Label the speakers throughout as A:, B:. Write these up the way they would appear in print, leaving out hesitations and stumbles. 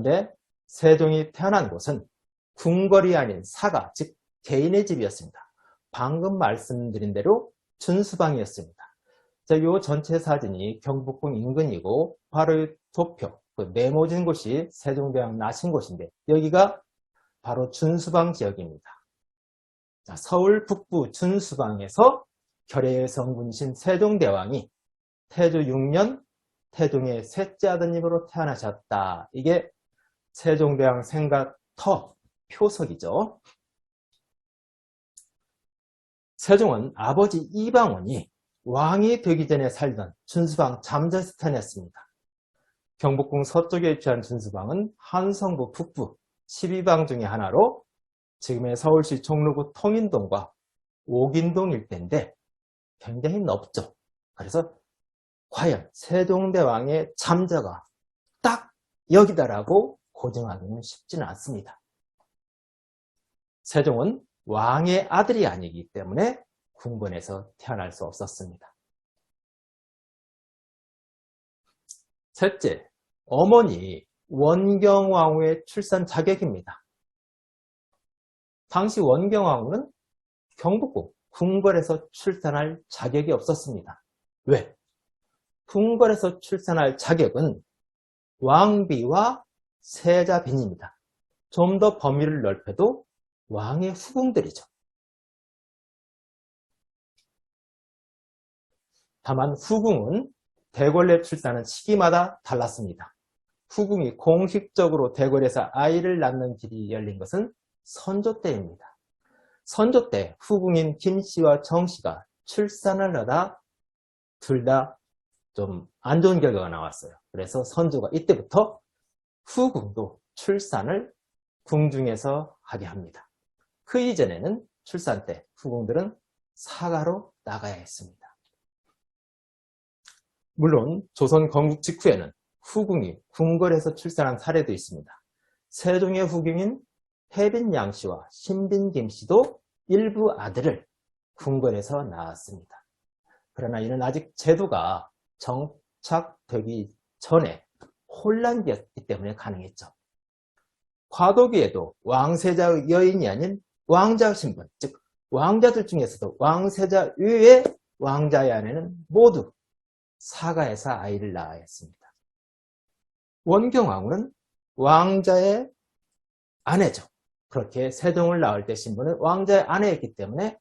A: 그런데 세종이 태어난 곳은 궁궐이 아닌 사가, 즉 개인의 집이었습니다. 방금 말씀드린 대로 준수방이었습니다. 자, 이 전체 사진이 경복궁 인근이고 바로 도표, 그 네모진 곳이 세종대왕 나신 곳인데 여기가 바로 준수방 지역입니다. 자, 서울 북부 준수방에서 결의의 성군신 세종대왕이 태조 6년 태종의 셋째 아드님으로 태어나셨다. 이게 세종대왕 생가터 표석이죠. 세종은 아버지 이방원이 왕이 되기 전에 살던 준수방 잠재에서 태어났습니다. 경복궁 서쪽에 위치한 준수방은 한성부 북부 12방 중의 하나로 지금의 서울시 종로구 통인동과 옥인동 일대인데 굉장히 넓죠. 그래서 과연 세종대왕의 잠재가 딱 여기다라고 고정하기는 쉽지는 않습니다. 세종은 왕의 아들이 아니기 때문에 궁궐에서 태어날 수 없었습니다. 셋째, 어머니 원경왕후의 출산 자격입니다. 당시 원경왕후는 경복궁 궁궐에서 출산할 자격이 없었습니다. 왜? 궁궐에서 출산할 자격은 왕비와 세자빈입니다. 좀 더 범위를 넓혀도 왕의 후궁들이죠. 다만 후궁은 대궐내 출산은 시기마다 달랐습니다. 후궁이 공식적으로 대궐에서 아이를 낳는 길이 열린 것은 선조 때입니다. 선조 때 후궁인 김씨와 정씨가 출산을 하다 둘 다 좀 안 좋은 결과가 나왔어요. 그래서 선조가 이때부터 후궁도 출산을 궁중에서 하게 합니다. 그 이전에는 출산 때 후궁들은 사가로 나가야 했습니다. 물론 조선 건국 직후에는 후궁이 궁궐에서 출산한 사례도 있습니다. 세종의 후궁인 태빈 양씨와 신빈 김씨도 일부 아들을 궁궐에서 낳았습니다. 그러나 이는 아직 제도가 정착되기 전에 혼란기였기 때문에 가능했죠. 과도기에도 왕세자 여인이 아닌 왕자 신분, 즉 왕자들 중에서도 왕세자 외의 왕자의 아내는 모두 사가에서 아이를 낳아야 했습니다. 원경왕후는 왕자의 아내죠. 그렇게 세종을 낳을 때 신분은 왕자의 아내였기 때문에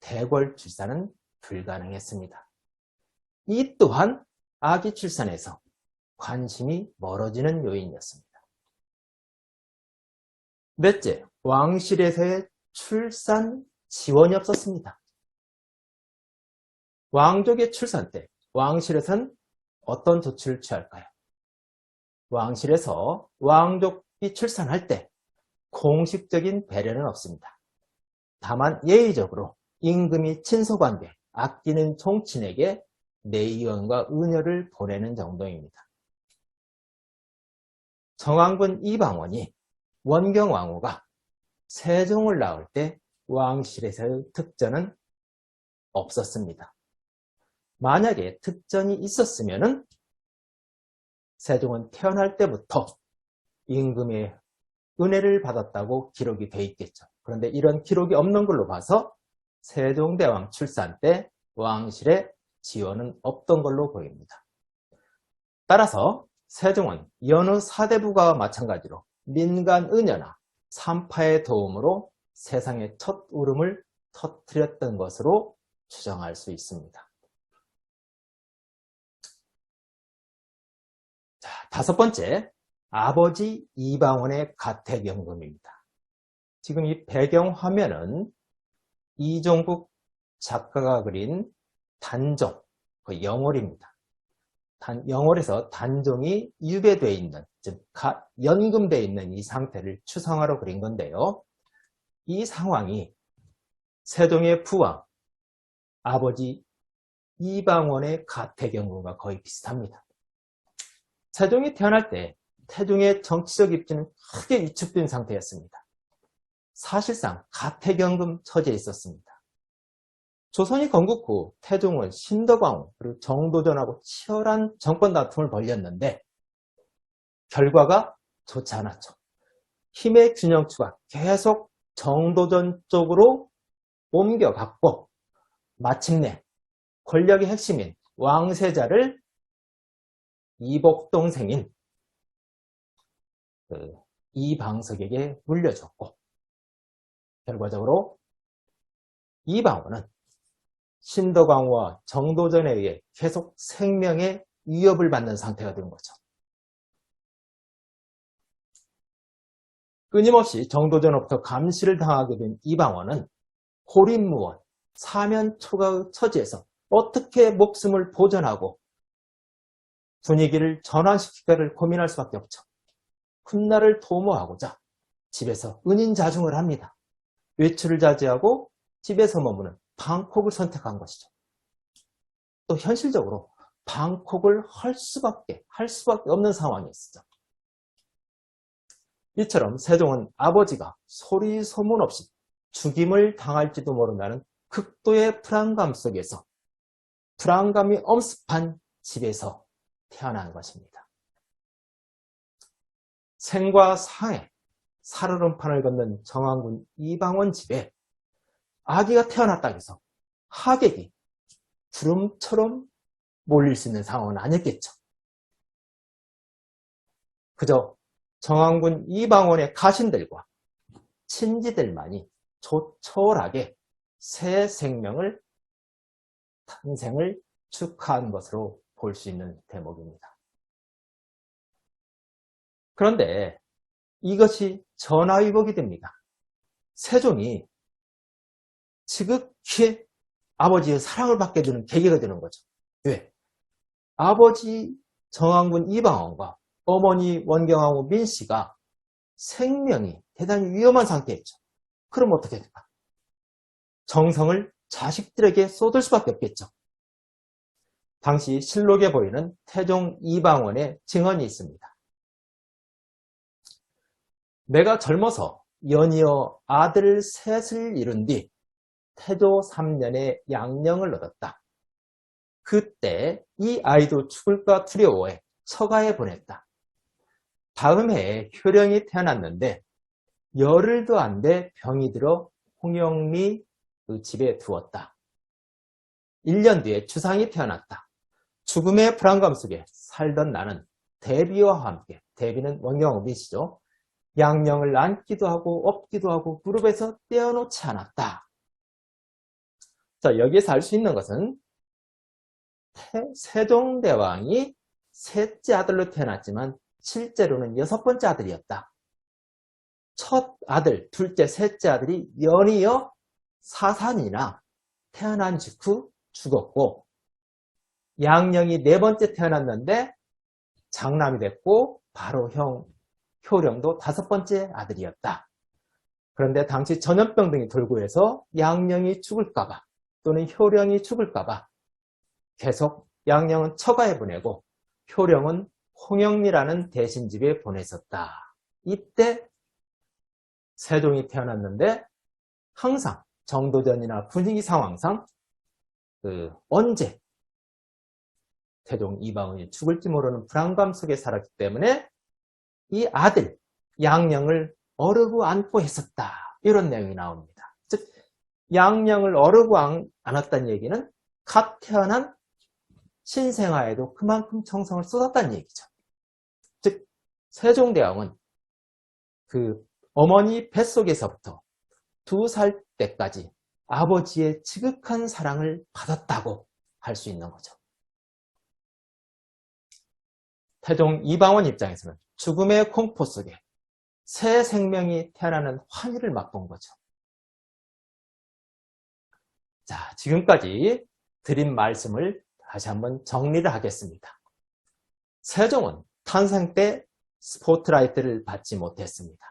A: 대궐 출산은 불가능했습니다. 이 또한 아기 출산에서 관심이 멀어지는 요인이었습니다. 넷째, 왕실에서의 출산 지원이 없었습니다. 왕족의 출산 때 왕실에서는 어떤 조치를 취할까요? 왕실에서 왕족이 출산할 때 공식적인 배려는 없습니다. 다만 예의적으로 임금이 친소관계, 아끼는 종친에게 내의원과 은여를 보내는 정도입니다. 정왕군 이방원이 원경왕후가 세종을 낳을 때 왕실에서의 특전은 없었습니다. 만약에 특전이 있었으면 세종은 태어날 때부터 임금의 은혜를 받았다고 기록이 돼 있겠죠. 그런데 이런 기록이 없는 걸로 봐서 세종대왕 출산 때 왕실에 지원은 없던 걸로 보입니다. 따라서 세종은 여느 사대부가와 마찬가지로 민간 은여나 산파의 도움으로 세상의 첫 울음을 터뜨렸던 것으로 추정할 수 있습니다. 자, 다섯 번째, 아버지 이방원의 가택연금입니다. 지금 이 배경 화면은 이종국 작가가 그린 단종, 그 영월입니다. 영월에서 단종이 유배되어 있는, 즉 연금되어 있는 이 상태를 추상화로 그린 건데요. 이 상황이 세종의 부왕, 아버지 이방원의 가택연금과 거의 비슷합니다. 세종이 태어날 때 태종의 정치적 입지는 크게 위축된 상태였습니다. 사실상 가택연금 처지에 있었습니다. 조선이 건국 후 태종은 신덕왕후 그리고 정도전하고 치열한 정권 다툼을 벌였는데 결과가 좋지 않았죠. 힘의 균형추가 계속 정도전 쪽으로 옮겨갔고 마침내 권력의 핵심인 왕세자를 이복 동생인 이방석에게 물려줬고 결과적으로 이방원은 신덕왕후와 정도전에 의해 계속 생명의 위협을 받는 상태가 된 거죠. 끊임없이 정도전으로부터 감시를 당하게 된 이방원은 호린무원, 사면초가의 처지에서 어떻게 목숨을 보전하고 분위기를 전환시킬까를 고민할 수밖에 없죠. 훗날을 도모하고자 집에서 은인자중을 합니다. 외출을 자제하고 집에서 머무는 방콕을 선택한 것이죠. 또 현실적으로 방콕을 할 수밖에 없는 상황이었죠. 이처럼 세종은 아버지가 소리 소문 없이 죽임을 당할지도 모른다는 극도의 불안감 속에서 불안감이 엄습한 집에서 태어난 것입니다. 생과 사의 살얼음판을 걷는 정왕군 이방원 집에 아기가 태어났다고 해서 하객이 구름처럼 몰릴 수 있는 상황은 아니었겠죠. 그저 정왕군 이방원의 가신들과 친지들만이 조촐하게 새 생명을 탄생을 축하한 것으로 볼 수 있는 대목입니다. 그런데 이것이 전화위복이 됩니다. 세종이 지극히 아버지의 사랑을 받게 되는 계기가 되는 거죠. 왜? 아버지 정왕군 이방원과 어머니 원경왕후 민씨가 생명이 대단히 위험한 상태였죠. 그럼 어떻게 될까? 정성을 자식들에게 쏟을 수밖에 없겠죠. 당시 실록에 보이는 태종 이방원의 증언이 있습니다. 내가 젊어서 연이어 아들 셋을 이룬 뒤 태조 3년에 양령을 얻었다. 그때 이 아이도 죽을까 두려워해 처가에 보냈다. 다음 해에 효령이 태어났는데 열흘도 안 돼 병이 들어 홍영리 그 집에 두었다. 1년 뒤에 주상이 태어났다. 죽음의 불안감 속에 살던 나는 대비와 함께, 대비는 원경왕후 민씨죠. 양령을 안기도 하고 업기도 하고 무릎에서 떼어놓지 않았다. 자, 여기에서 알 수 있는 것은 세종대왕이 셋째 아들로 태어났지만 실제로는 6번째 아들이었다. 첫 아들, 둘째, 셋째 아들이 연이어 사산이나 태어난 직후 죽었고 양령이 4번째 태어났는데 장남이 됐고 바로 효령도 5번째 아들이었다. 그런데 당시 전염병 등이 돌고 해서 양령이 죽을까봐 또는 효령이 죽을까봐 계속 양령은 처가에 보내고 효령은 홍영리라는 대신집에 보냈었다. 이때 세종이 태어났는데 항상 정도전이나 분위기 상황상 언제 태종 이방원이 죽을지 모르는 불안감 속에 살았기 때문에 이 아들 양령을 어르고 안고 했었다. 이런 내용이 나옵니다. 즉 양령을 어르고 안았다는 얘기는 갓 태어난 신생아에도 그만큼 정성을 쏟았다는 얘기죠. 즉 세종대왕은 그 어머니 뱃속에서부터 2살 때까지 아버지의 지극한 사랑을 받았다고 할 수 있는 거죠. 태종 이방원 입장에서는 죽음의 공포 속에 새 생명이 태어나는 환희를 맛본 거죠. 자, 지금까지 드린 말씀을 다시 한번 정리를 하겠습니다. 세종은 탄생 때 스포트라이트를 받지 못했습니다.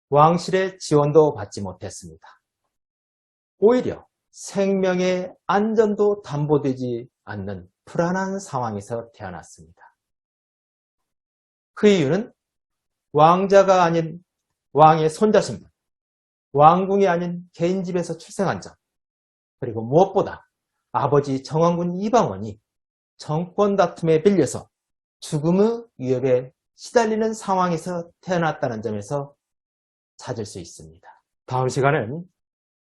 A: 왕실의 지원도 받지 못했습니다. 오히려 생명의 안전도 담보되지 않는 불안한 상황에서 태어났습니다. 그 이유는 왕자가 아닌 왕의 손자신분, 왕궁이 아닌 개인 집에서 출생한 점, 그리고 무엇보다 아버지 정왕군 이방원이 정권 다툼에 빌려서 죽음의 위협에 시달리는 상황에서 태어났다는 점에서 찾을 수 있습니다. 다음 시간은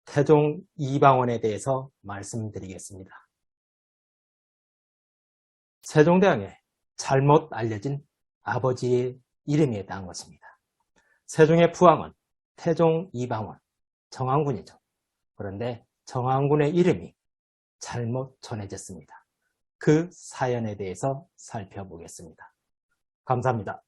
A: 태종 이방원에 대해서 말씀드리겠습니다. 세종대왕의 잘못 알려진 아버지의 이름에 대한 것입니다. 세종의 부왕은 태종 이방원, 정왕군이죠. 그런데 정왕군의 이름이 잘못 전해졌습니다. 그 사연에 대해서 살펴보겠습니다. 감사합니다.